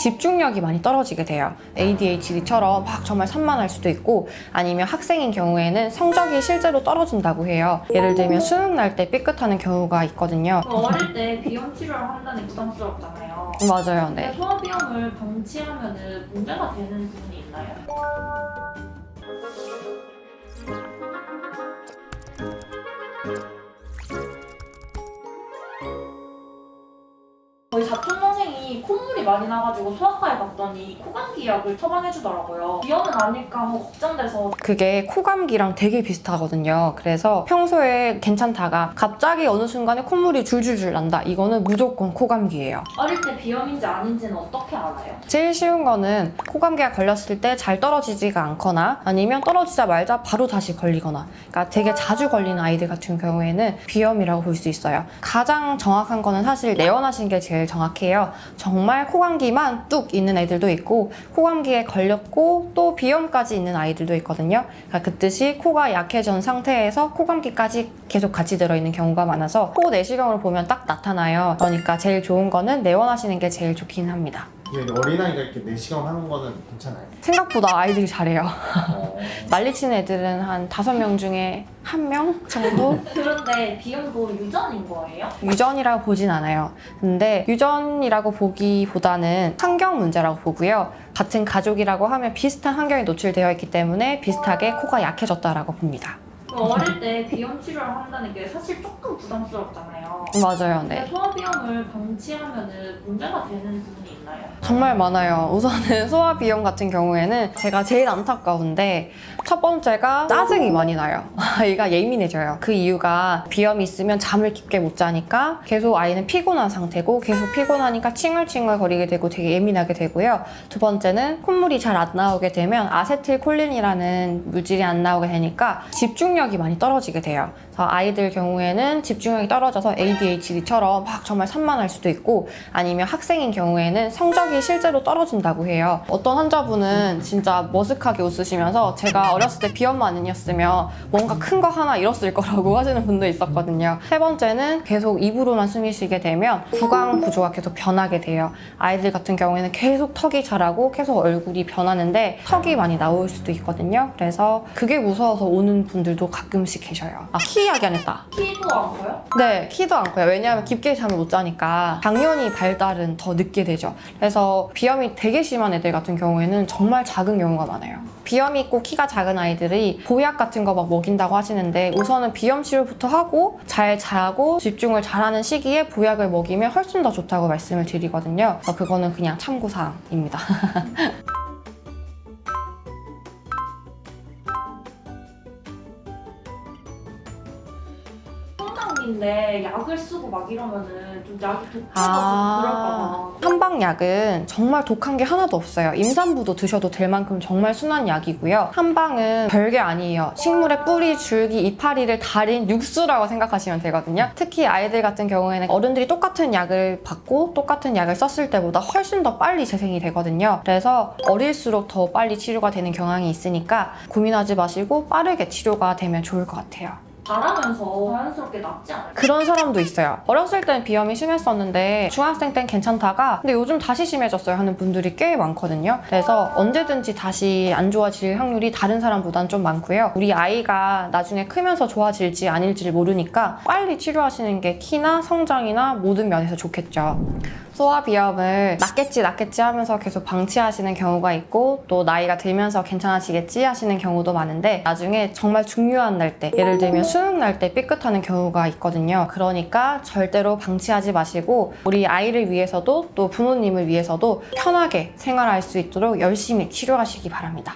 집중력이 많이 떨어지게 돼요. ADHD처럼 막 정말 산만할 수도 있고, 아니면 학생인 경우에는 성적이 실제로 떨어진다고 해요. 예를 들면 수능 날 때 삐끗하는 경우가 있거든요. 어릴 때 비염 치료를 한다니 부담스럽잖아요. 맞아요. 네. 근데 소화비염을 방치하면 문제가 되는 부분이 있나요? 저희 사촌 동생이 콧물이 많이 나가지고 소아과에 갔더니 코감기 약을 처방해주더라고요. 비염은 아닐까 하고 걱정돼서. 그게 코감기랑 되게 비슷하거든요. 그래서 평소에 괜찮다가 갑자기 어느 순간에 콧물이 줄줄줄 난다. 이거는 무조건 코감기예요. 어릴 때 비염인지 아닌지는 어떻게 알아요? 제일 쉬운 거는 코감기가 걸렸을 때 잘 떨어지지가 않거나 아니면 떨어지자마자 바로 다시 걸리거나, 그러니까 되게 자주 걸리는 아이들 같은 경우에는 비염이라고 볼 수 있어요. 가장 정확한 거는 사실 내원하신 게 제일 정확해요. 정말 코감기만 뚝 있는 애들도 있고 코감기에 걸렸고 또 비염까지 있는 아이들도 있거든요. 그러니까 그 뜻이 코가 약해진 상태에서 코감기까지 계속 같이 들어있는 경우가 많아서 코 내시경으로 보면 딱 나타나요. 그러니까 제일 좋은 거는 내원하시는 게 제일 좋긴 합니다. 어린아이가 이렇게 내시경 하는 거는 괜찮아요? 생각보다 아이들이 잘해요. 어. 난리치는 애들은 한 5명 중에 1명 정도? 그런데 비염도 유전인 거예요? 유전이라고 보진 않아요. 근데 유전이라고 보기보다는 환경 문제라고 보고요. 같은 가족이라고 하면 비슷한 환경에 노출되어 있기 때문에 비슷하게 코가 약해졌다라고 봅니다. 어릴 때 비염 치료를 한다는 게 사실 조금 부담스럽잖아요. 맞아요. 근데 네. 소화비염을 방치하면 문제가 되는 부분이 있나요? 정말 많아요. 우선은 소화비염 같은 경우에는 제가 제일 안타까운데 첫 번째가 짜증이 많이 나요. 아이가 예민해져요. 그 이유가 비염이 있으면 잠을 깊게 못 자니까 계속 아이는 피곤한 상태고 계속 피곤하니까 칭얼칭얼 거리게 되고 되게 예민하게 되고요. 두 번째는 콧물이 잘 안 나오게 되면 아세틸콜린이라는 물질이 안 나오게 되니까 집중력이 많이 떨어지게 돼요. 그래서 아이들 경우에는 집중력이 떨어져서 ADHD처럼 막 정말 산만할 수도 있고, 아니면 학생인 경우에는 성적이 실제로 떨어진다고 해요. 어떤 환자분은 진짜 머쓱하게 웃으시면서 제가 어렸을 때 비염만 아니었으면 뭔가 큰 거 하나 잃었을 거라고 하시는 분도 있었거든요. 세 번째는 계속 입으로만 숨이 쉬게 되면 구강 구조가 계속 변하게 돼요. 아이들 같은 경우에는 계속 턱이 자라고 계속 얼굴이 변하는데 턱이 많이 나올 수도 있거든요. 그래서 그게 무서워서 오는 분들도 가끔씩 계셔요. 키 이야기 안 했다. 키도 안 커요? 네, 키도 안 커요. 왜냐하면 깊게 잠을 못 자니까 당연히 발달은 더 늦게 되죠. 그래서 비염이 되게 심한 애들 같은 경우에는 정말 작은 경우가 많아요. 비염이 있고 키가 작은 아이들이 보약 같은 거 막 먹인다고 하시는데 우선은 비염 치료부터 하고 잘 자고 집중을 잘하는 시기에 보약을 먹이면 훨씬 더 좋다고 말씀을 드리거든요. 그래서 그거는 그냥 참고사항입니다. 성장기인데 약을 쓰고 막 이러면은 좀 약이 독해서 그럴까 봐. 한방약은 정말 독한 게 하나도 없어요. 임산부도 드셔도 될 만큼 정말 순한 약이고요. 한방은 별게 아니에요. 식물의 뿌리, 줄기, 이파리를 달인 육수라고 생각하시면 되거든요. 특히 아이들 같은 경우에는 어른들이 똑같은 약을 받고 똑같은 약을 썼을 때보다 훨씬 더 빨리 재생이 되거든요. 그래서 어릴수록 더 빨리 치료가 되는 경향이 있으니까 고민하지 마시고 빠르게 치료가 되면 좋을 것 같아요. 자라면서 자연스럽게 낫지 않을까요? 그런 사람도 있어요. 어렸을 땐 비염이 심했었는데 중학생 땐 괜찮다가 근데 요즘 다시 심해졌어요 하는 분들이 꽤 많거든요. 그래서 언제든지 다시 안 좋아질 확률이 다른 사람보단 좀 많고요. 우리 아이가 나중에 크면서 좋아질지 아닐지를 모르니까 빨리 치료하시는 게 키나 성장이나 모든 면에서 좋겠죠. 소화비염을 낫겠지 하면서 계속 방치하시는 경우가 있고 또 나이가 들면서 괜찮아지겠지 하시는 경우도 많은데 나중에 정말 중요한 날 때, 예를 들면 수능 날 때 삐끗하는 경우가 있거든요. 그러니까 절대로 방치하지 마시고 우리 아이를 위해서도 또 부모님을 위해서도 편하게 생활할 수 있도록 열심히 치료하시기 바랍니다.